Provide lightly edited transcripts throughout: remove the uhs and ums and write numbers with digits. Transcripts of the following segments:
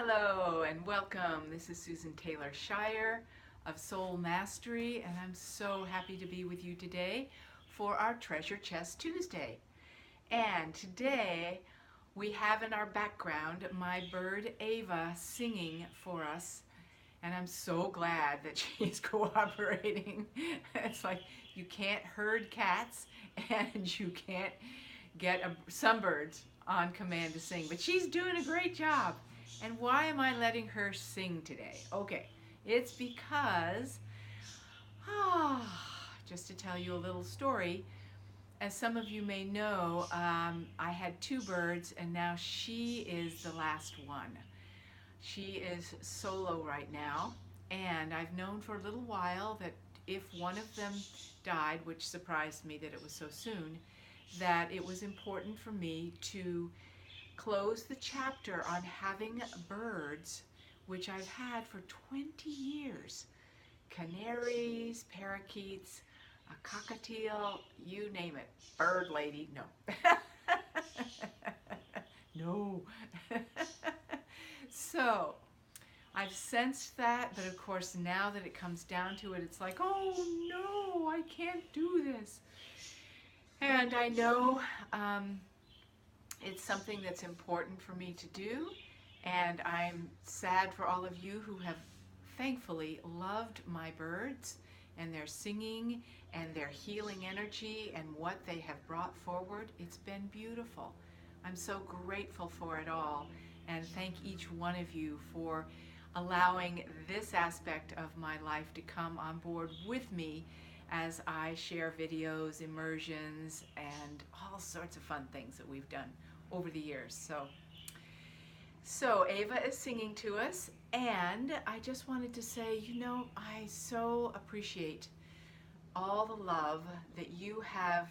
Hello and welcome. This is Susan Taylor Shire of Soul Mastery, and I'm so happy to be with you today for our Treasure Chest Tuesday. And today we have in our background my bird Ava singing for us, and I'm so glad that she's cooperating. It's like you can't herd cats and you can't get some birds on command to sing, but she's doing a great job. And why am I letting her sing today? Okay, it's because, just to tell you a little story, as some of you may know, I had two birds and now she is the last one. She is solo right now, and I've known for a little while that if one of them died, which surprised me that it was so soon, that it was important for me to close the chapter on having birds, which I've had for 20 years. Canaries, parakeets, a cockatiel, you name it. Bird lady, no. No. So, I've sensed that, but of course now that it comes down to it, it's like, oh no, I can't do this. And I know it's something that's important for me to do, and I'm sad for all of you who have thankfully loved my birds and their singing and their healing energy and what they have brought forward. It's been beautiful. I'm so grateful for it all, and thank each one of you for allowing this aspect of my life to come on board with me as I share videos, immersions, and all sorts of fun things that we've done over the years. So Ava is singing to us, and I just wanted to say, I so appreciate all the love that you have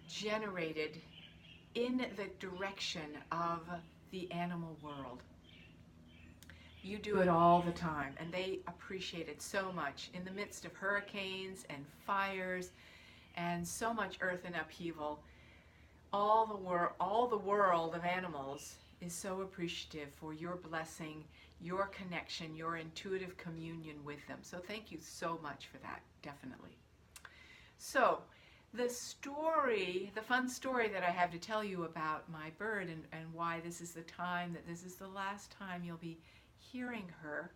generated in the direction of the animal world. You do it all the time, and they appreciate it so much in the midst of hurricanes and fires and so much earth and upheaval. All the world of animals is so appreciative for your blessing, your connection, your intuitive communion with them. So thank you so much for that, definitely. So the fun story that I have to tell you about my bird and why this is the last time you'll be hearing her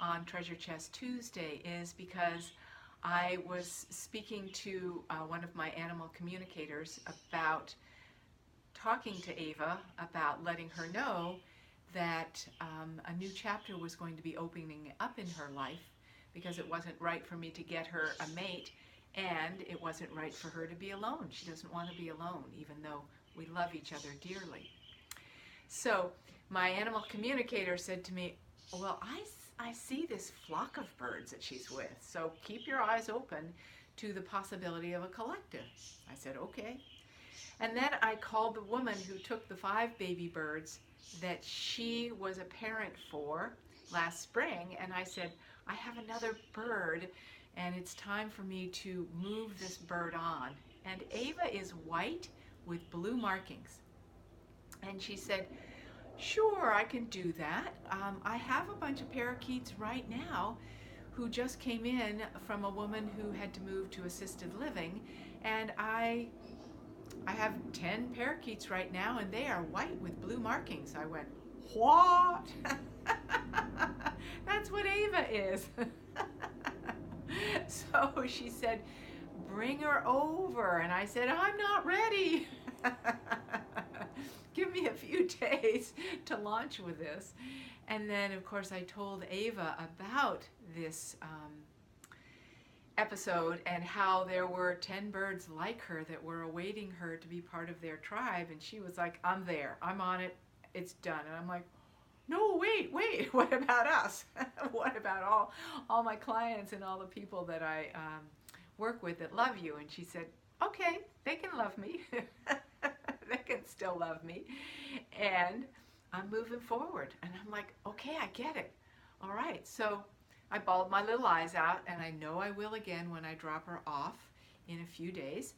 on Treasure Chest Tuesday is because I was speaking to one of my animal communicators about talking to Ava about letting her know that a new chapter was going to be opening up in her life, because it wasn't right for me to get her a mate, and it wasn't right for her to be alone. She doesn't want to be alone, even though we love each other dearly. So my animal communicator said to me, well, I see this flock of birds that she's with, so keep your eyes open to the possibility of a collective. I said, okay. And then I called the woman who took the 5 baby birds that she was a parent for last spring, and I said, I have another bird, and it's time for me to move this bird on. And Ava is white with blue markings. And she said, sure, I can do that. I have a bunch of parakeets right now who just came in from a woman who had to move to assisted living, and I have 10 parakeets right now, and they are white with blue markings. I went, what? That's what Ava is. So she said, bring her over. And I said, I'm not ready. Give me a few days to launch with this. And then, of course, I told Ava about this episode and how there were 10 birds like her that were awaiting her to be part of their tribe. And she was like, I'm there. I'm on it. It's done. And I'm like, no, wait, what about us? What about all my clients and all the people that I work with that love you? And she said, okay, they can love me. They can still love me. And I'm moving forward. And I'm like, okay, I get it. All right. So I bawled my little eyes out, and I know I will again when I drop her off in a few days.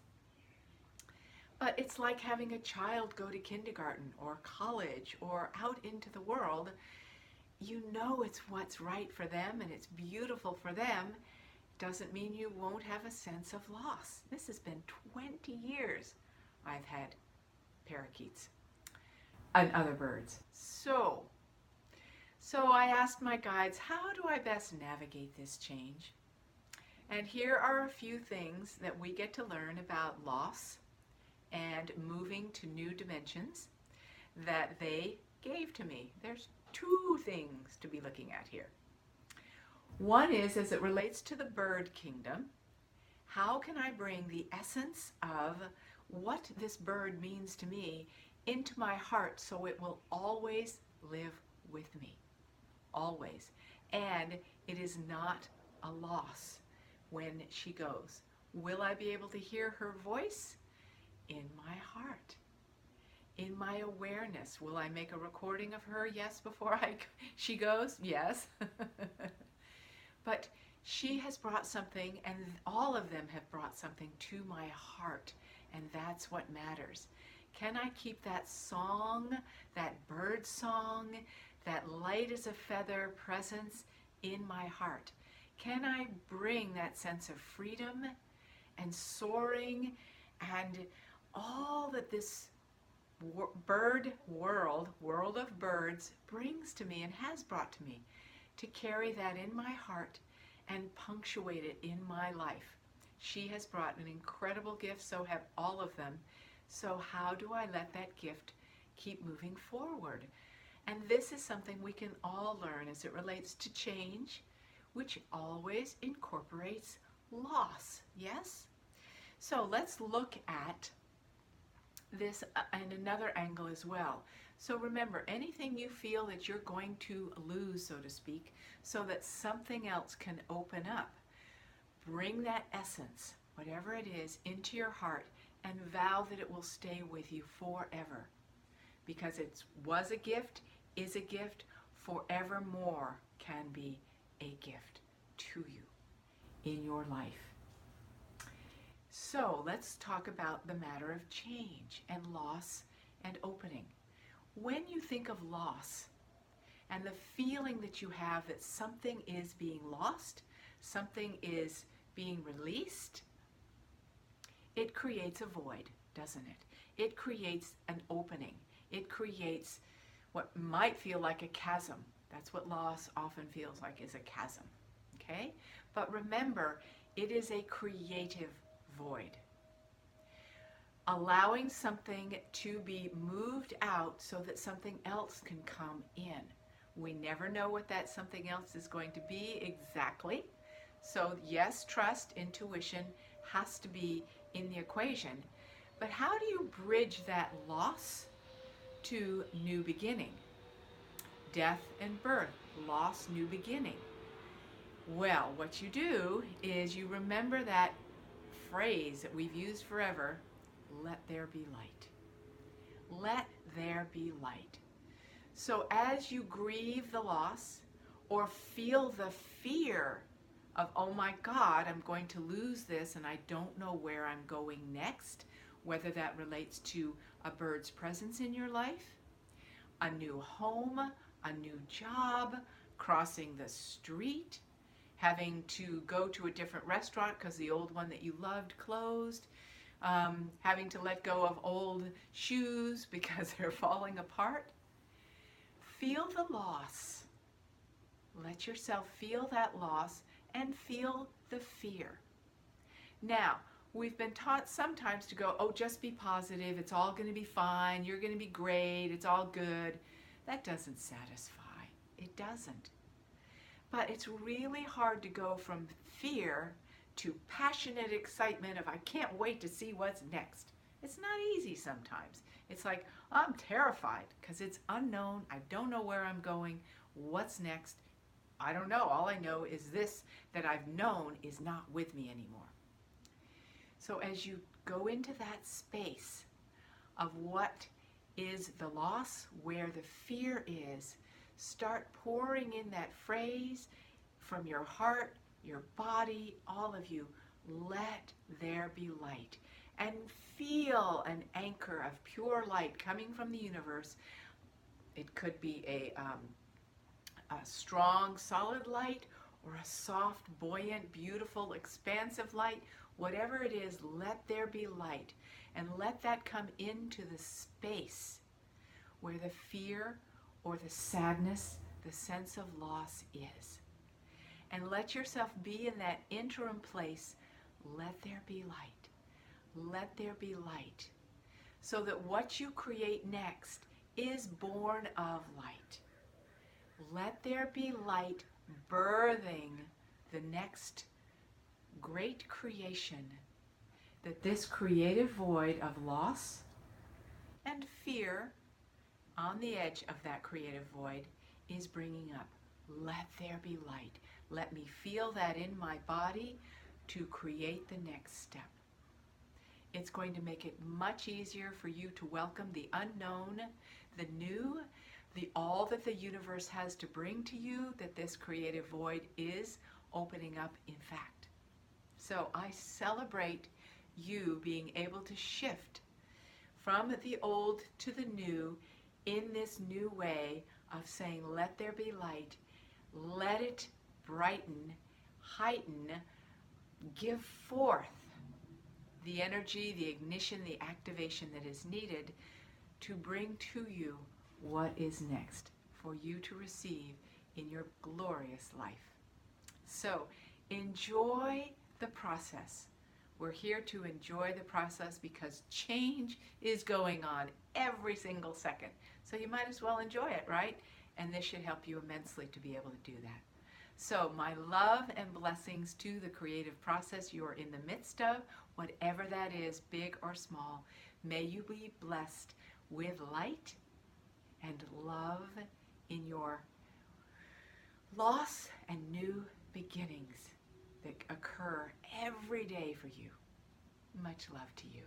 But it's like having a child go to kindergarten or college or out into the world. You know it's what's right for them and it's beautiful for them. Doesn't mean you won't have a sense of loss. This has been 20 years I've had parakeets and other birds. So I asked my guides, how do I best navigate this change? And here are a few things that we get to learn about loss and moving to new dimensions that they gave to me. There's two things to be looking at here. One is, as it relates to the bird kingdom, how can I bring the essence of what this bird means to me into my heart so it will always live with me? Always. And it is not a loss when she goes. Will I be able to hear her voice? In my heart. In my awareness. Will I make a recording of her? Yes, before she goes? Yes. But she has brought something, and all of them have brought something to my heart, and that's what matters. Can I keep that song, that bird song, that light as a feather presence in my heart? Can I bring that sense of freedom and soaring and all that this bird world of birds brings to me and has brought to me, to carry that in my heart and punctuate it in my life? She has brought an incredible gift, so have all of them. So how do I let that gift keep moving forward? And this is something we can all learn as it relates to change, which always incorporates loss, yes? So let's look at this and another angle as well. So remember, anything you feel that you're going to lose, so to speak, so that something else can open up, bring that essence, whatever it is, into your heart and vow that it will stay with you forever. Because it was a gift, is a gift, forevermore can be a gift to you in your life. So let's talk about the matter of change and loss and opening. When you think of loss and the feeling that you have that something is being lost, something is being released, it creates a void, doesn't it? It creates an opening. It creates what might feel like a chasm. That's what loss often feels like, is a chasm. Okay? But remember, it is a creative void. Allowing something to be moved out so that something else can come in. We never know what that something else is going to be exactly. So yes, trust, intuition has to be in the equation. But how do you bridge that loss to new beginning? Death and birth, loss, new beginning. Well, what you do is you remember that phrase that we've used forever, let there be light. Let there be light. So as you grieve the loss or feel the fear of, oh my God, I'm going to lose this and I don't know where I'm going next, whether that relates to a bird's presence in your life, a new home, a new job, crossing the street, having to go to a different restaurant because the old one that you loved closed, having to let go of old shoes because they're falling apart. Feel the loss. Let yourself feel that loss and feel the fear. Now, we've been taught sometimes to go, oh, just be positive, it's all going to be fine, you're going to be great, it's all good. That doesn't satisfy. It doesn't. But it's really hard to go from fear to passionate excitement of I can't wait to see what's next. It's not easy sometimes. It's like, I'm terrified because it's unknown. I don't know where I'm going. What's next? I don't know. All I know is this that I've known is not with me anymore. So as you go into that space of what is the loss, where the fear is, start pouring in that phrase from your heart, your body, all of you. Let there be light. and feel an anchor of pure light coming from the universe. It could be a strong, solid light, or a soft, buoyant, beautiful, expansive light. Whatever it is, let there be light. And let that come into the space where the fear or the sadness, the sense of loss is. And let yourself be in that interim place. Let there be light. Let there be light. So that what you create next is born of light. Let there be light birthing the next great creation that this creative void of loss and fear on the edge of that creative void is bringing up. Let there be light. Let me feel that in my body to create the next step. It's going to make it much easier for you to welcome the unknown, the new, the all that the universe has to bring to you, that this creative void is opening up in fact. So I celebrate you being able to shift from the old to the new in this new way of saying, let there be light, let it brighten, heighten, give forth the energy, the ignition, the activation that is needed to bring to you what is next for you to receive in your glorious life. So enjoy the process. We're here to enjoy the process because change is going on every single second. So you might as well enjoy it, right? And this should help you immensely to be able to do that. So my love and blessings to the creative process you are in the midst of, whatever that is, big or small. May you be blessed with light and love in your loss and new beginnings that occur every day for you. Much love to you.